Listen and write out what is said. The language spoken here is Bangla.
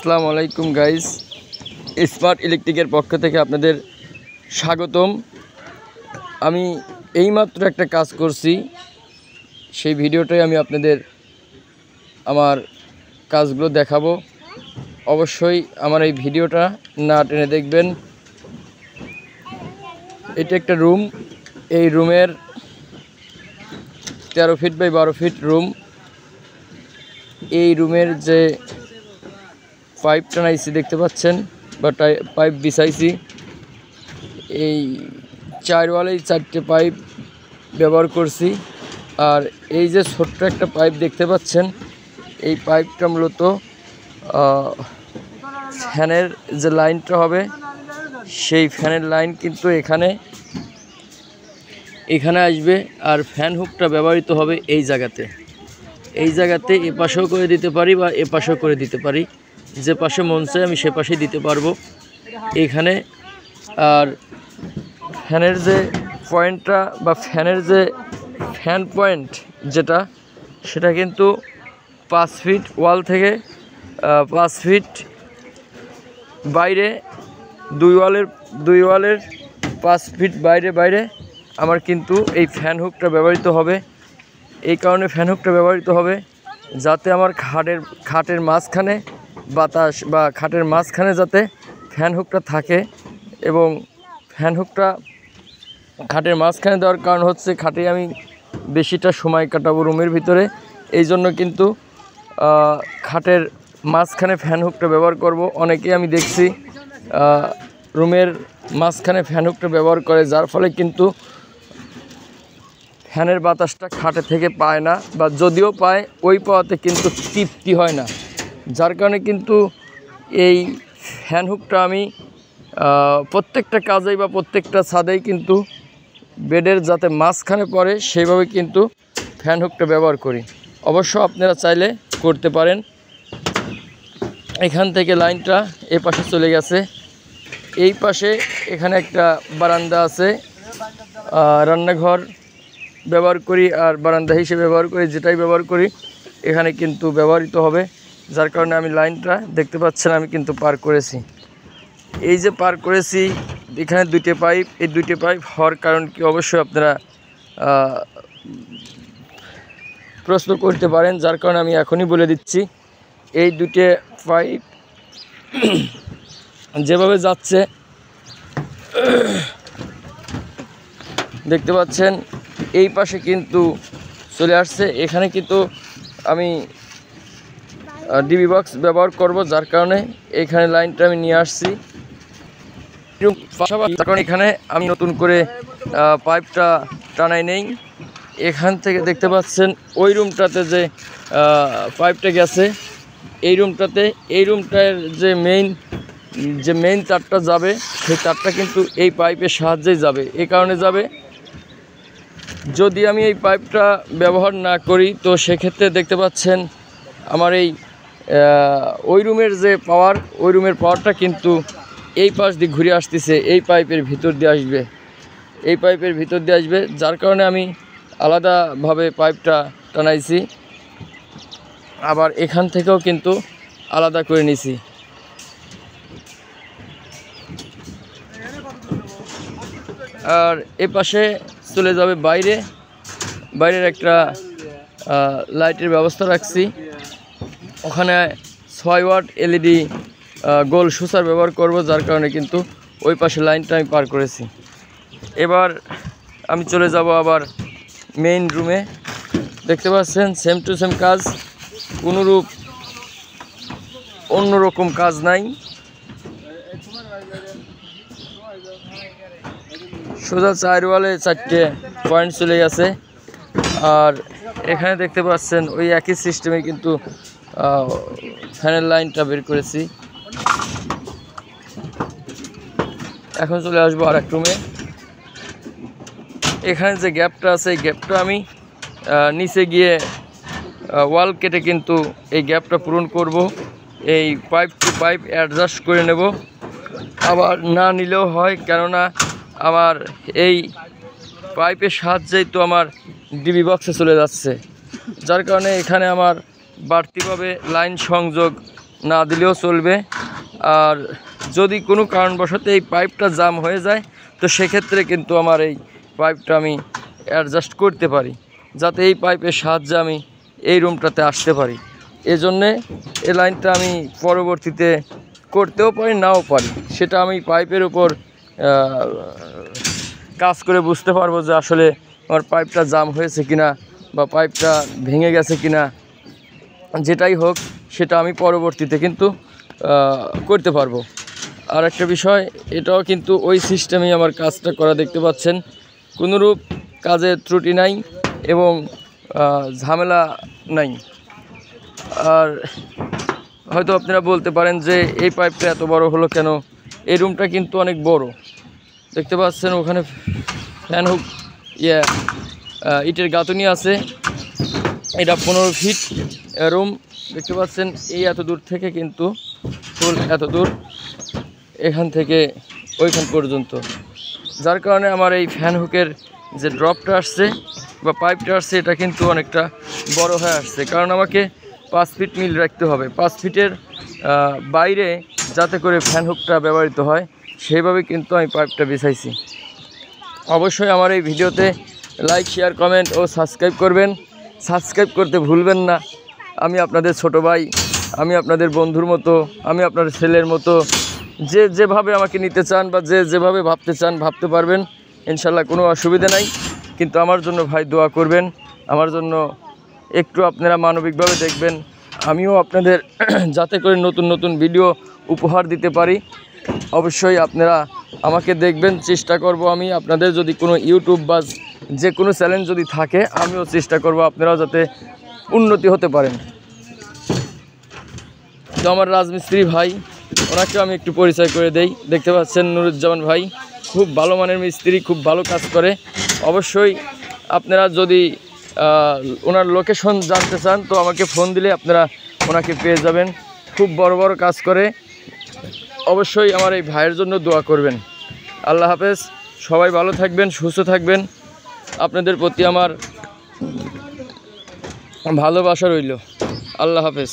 আসসালামু আলাইকুম গাইস, স্মার্ট ইলেকট্রিকের পক্ষ থেকে আপনাদের স্বাগতম। আমি এইমাত্র একটা কাজ করছি, সেই ভিডিওটাই আমি আপনাদের আমার কাজগুলো দেখাবো। অবশ্যই আমার এই ভিডিওটা না টেনে দেখবেন। এটা একটা রুম, এই রুমের 13 ফিট বাই 12 ফিট রুম। এই রুমের যে পাইপ টানাইছি দেখতে পাচ্ছেন, বা পাইপ বিছাইছি, এই 4 ওয়ালেই 4টে পাইপ ব্যবহার করছি। আর এই যে ছোট্ট একটা পাইপ দেখতে পাচ্ছেন, এই পাইপটা মূলত ফ্যানের যে লাইনটা হবে, সেই ফ্যানের লাইন কিন্তু এখানে আসবে। আর ফ্যান হুকটা ব্যবহৃত হবে এই জায়গাতে এপাশেও করে দিতে পারি বা এপাশেও করে দিতে পারি, যে পাশে মন চায় আমি সে পাশেই দিতে পারবো এখানে। আর ফ্যানের যে পয়েন্টটা বা ফ্যানের যে ফ্যান পয়েন্ট যেটা, সেটা কিন্তু 5 ফিট ওয়াল থেকে 5 ফিট বাইরে, 2 ওয়ালের 5 ফিট বাইরে আমার কিন্তু এই ফ্যান হুকটা ব্যবহৃত হবে। এই কারণে ফ্যান হুকটা ব্যবহৃত হবে যাতে আমার খাটের মাঝখানে বাতাস, বা খাটের মাঝখানে যাতে ফ্যান হুকটা থাকে। এবং ফ্যান হুকটা খাটের মাঝখানে দেওয়ার কারণ হচ্ছে, খাটে আমি বেশিটা সময় কাটাবো রুমের ভিতরে, এই জন্য কিন্তু খাটের মাঝখানে ফ্যান হুকটা ব্যবহার করব। অনেকেই আমি দেখছি রুমের মাঝখানে ফ্যান হুকটা ব্যবহার করে, যার ফলে কিন্তু ফ্যানের বাতাসটা খাটে থেকে পায় না, বা যদিও পায় ওই পাওয়াতে কিন্তু তৃপ্তি হয় না। যার কারণে কিন্তু এই ফ্যান হুকটা আমি প্রত্যেকটা কাজেই বা প্রত্যেকটা ছাদেই কিন্তু বেডের যাতে মাঝখানে পড়ে সেইভাবে কিন্তু ফ্যান হুকটা ব্যবহার করি। অবশ্য আপনারা চাইলে করতে পারেন। এখান থেকে লাইনটা এ পাশে চলে গেছে, এই পাশে এখানে একটা বারান্দা আছে, রান্নাঘর ব্যবহার করি আর বারান্দা হিসেবে ব্যবহার করি, যেটাই ব্যবহার করি এখানে কিন্তু ব্যবহৃত হবে। যার কারণে আমি লাইনটা দেখতে পাচ্ছেন আমি কিন্তু পার করেছি। এই যে পার করেছি, এখানে 2টে পাইপ, এই 2টে পাইপ হওয়ার কারণ কি অবশ্যই আপনারা প্রশ্ন করতে পারেন, যার কারণে আমি এখনই বলে দিচ্ছি। এই 2টে পাইপ যেভাবে যাচ্ছে দেখতে পাচ্ছেন, এই পাশে কিন্তু চলে আসছে। এখানে কিন্তু আমি ডিবি বক্স ব্যবহার করব, যার কারণে এখানে লাইনটা আমি নিয়ে আসছি। কারণ এখানে আমি নতুন করে পাইপটা টানাই নেই। এখান থেকে দেখতে পাচ্ছেন ওই রুমটাতে যে পাইপটা গেছে, এই রুমটার যে মেইন তারটা যাবে, সেই তারটা কিন্তু এই পাইপের সাহায্যেই যাবে। এই কারণে যাবে, যদি আমি এই পাইপটা ব্যবহার না করি তো সেক্ষেত্রে দেখতে পাচ্ছেন আমার এই ওই রুমের যে পাওয়ার, ওই রুমের পাওয়ারটা কিন্তু এই পাশ দিয়ে ঘুরে আসতেছে, এই পাইপের ভিতর দিয়ে আসবে। যার কারণে আমি আলাদাভাবে পাইপটা টানাইছি, আবার এখান থেকেও কিন্তু আলাদা করে নিছি। আর এ পাশে চলে যাবে বাইরের একটা লাইটের ব্যবস্থা রাখছি। ওখানে 6 ওয়াট এলইডি গোল সুসার ব্যবহার করব, যার কারণে কিন্তু ওই পাশে লাইনটা আমি পার করেছি। এবার আমি চলে যাব আবার মেইন রুমে। দেখতে পাচ্ছেন সেম টু সেম কাজ, কোনোরূপ অন্যরকম কাজ নাই। সোজা 4 ওয়ালে 4টে পয়েন্ট চলে গেছে। আর এখানে দেখতে পাচ্ছেন ওই একই সিস্টেমে কিন্তু ফ্যানের লাইনটা বের করেছি। এখন চলে আসবো আর এক রুমে। এখানে যে গ্যাপটা আছে, এই গ্যাপটা আমি নিচে গিয়ে ওয়াল কেটে কিন্তু এই গ্যাপটা পূরণ করব। এই পাইপ টু পাইপ অ্যাডজাস্ট করে নেব, আবার না নিলেও হয়, কেননা আমার এই পাইপের সাহায্যেই তো আমার ডিবি বক্সে চলে যাচ্ছে। যার কারণে এখানে আমার বাড়তিভাবে লাইন সংযোগ না দিলেও চলবে। আর যদি কোনো কারণবশত এই পাইপটা জাম হয়ে যায় তো সেক্ষেত্রে কিন্তু আমার এই পাইপটা আমি অ্যাডজাস্ট করতে পারি, যাতে এই পাইপের সাহায্যে আমি এই রুমটাতে আসতে পারি। এজন্যে এই লাইনটা আমি পরবর্তীতে করতেও পারি, নাও পারি। সেটা আমি পাইপের উপর কাজ করে বুঝতে পারবো যে আসলে আমার পাইপটা জাম হয়েছে কিনা বা পাইপটা ভেঙে গেছে কিনা। যেটাই হোক সেটা আমি পরবর্তীতে কিন্তু করতে পারবো। আর একটা বিষয়, এটাও কিন্তু ওই সিস্টেমেই আমার কাজটা করা, দেখতে পাচ্ছেন কোনোরূপ কাজের ত্রুটি নাই এবং ঝামেলা নাই। আর হয়তো আপনারা বলতে পারেন যে এই পাইপটা এত বড় হলো কেন? এই রুমটা কিন্তু অনেক বড়, দেখতে পাচ্ছেন ওখানে ফ্যান হুক ইটের গাঁথুনি আছে। এটা 15 ফিট রুম, দেখতে পাচ্ছেন এই এত দূর থেকে কিন্তু ফুল এত দূর, এখান থেকে ওইখান পর্যন্ত। যার কারণে আমার এই ফ্যান হুকের যে ড্রপটা আসছে বা পাইপটা আসছে এটা কিন্তু অনেকটা বড় হয়ে আসছে, কারণ আমাকে 5 ফিট মিল রাখতে হবে। 5 ফিটের বাইরে যাতে করে ফ্যান হুকটা ব্যবহৃত হয় সেইভাবে কিন্তু আমি পাইপটা বিছাইছি। অবশ্যই আমার এই ভিডিওতে লাইক, শেয়ার, কমেন্ট ও সাবস্ক্রাইব করবেন। সাবস্ক্রাইব করতে ভুলবেন না। আমি আপনাদের ছোট ভাই, আমি আপনাদের বন্ধুর মতো, আমি আপনার ছেলের মতো। যে যেভাবে আমাকে নিতে চান বা যে যেভাবে ভাবতে চান ভাবতে পারবেন, ইনশাল্লাহ কোনো অসুবিধা নাই। কিন্তু আমার জন্য ভাই দোয়া করবেন, আমার জন্য একটু আপনারা মানবিকভাবে দেখবেন। আমিও আপনাদের যাতে করে নতুন নতুন ভিডিও উপহার দিতে পারি, অবশ্যই আপনারা আমাকে দেখবেন। চেষ্টা করব আমি আপনাদের, যদি কোনো ইউটিউব বা যে কোনো চ্যানেল যদি থাকে, আমিও চেষ্টা করব আপনারাও যাতে উন্নতি হতে পারেন। তো আমার রাজমিস্ত্রি ভাই, ওনাকেও আমি একটু পরিচয় করে দেই। দেখতে পাচ্ছেন নুরুজ্জামান ভাই, খুব ভালো মানের মিস্ত্রি, খুব ভালো কাজ করে। অবশ্যই আপনারা যদি ওনার লোকেশন জানতে চান তো আমাকে ফোন দিলে আপনারা ওনাকে পেয়ে যাবেন। খুব বড় বড় কাজ করে। অবশ্যই আমার এই ভাইয়ের জন্য দোয়া করবেন। আল্লাহ হাফেজ, সবাই ভালো থাকবেন, সুস্থ থাকবেন। আপনাদের প্রতি আমার ভালোবাসা রইল। আল্লাহ হাফেজ।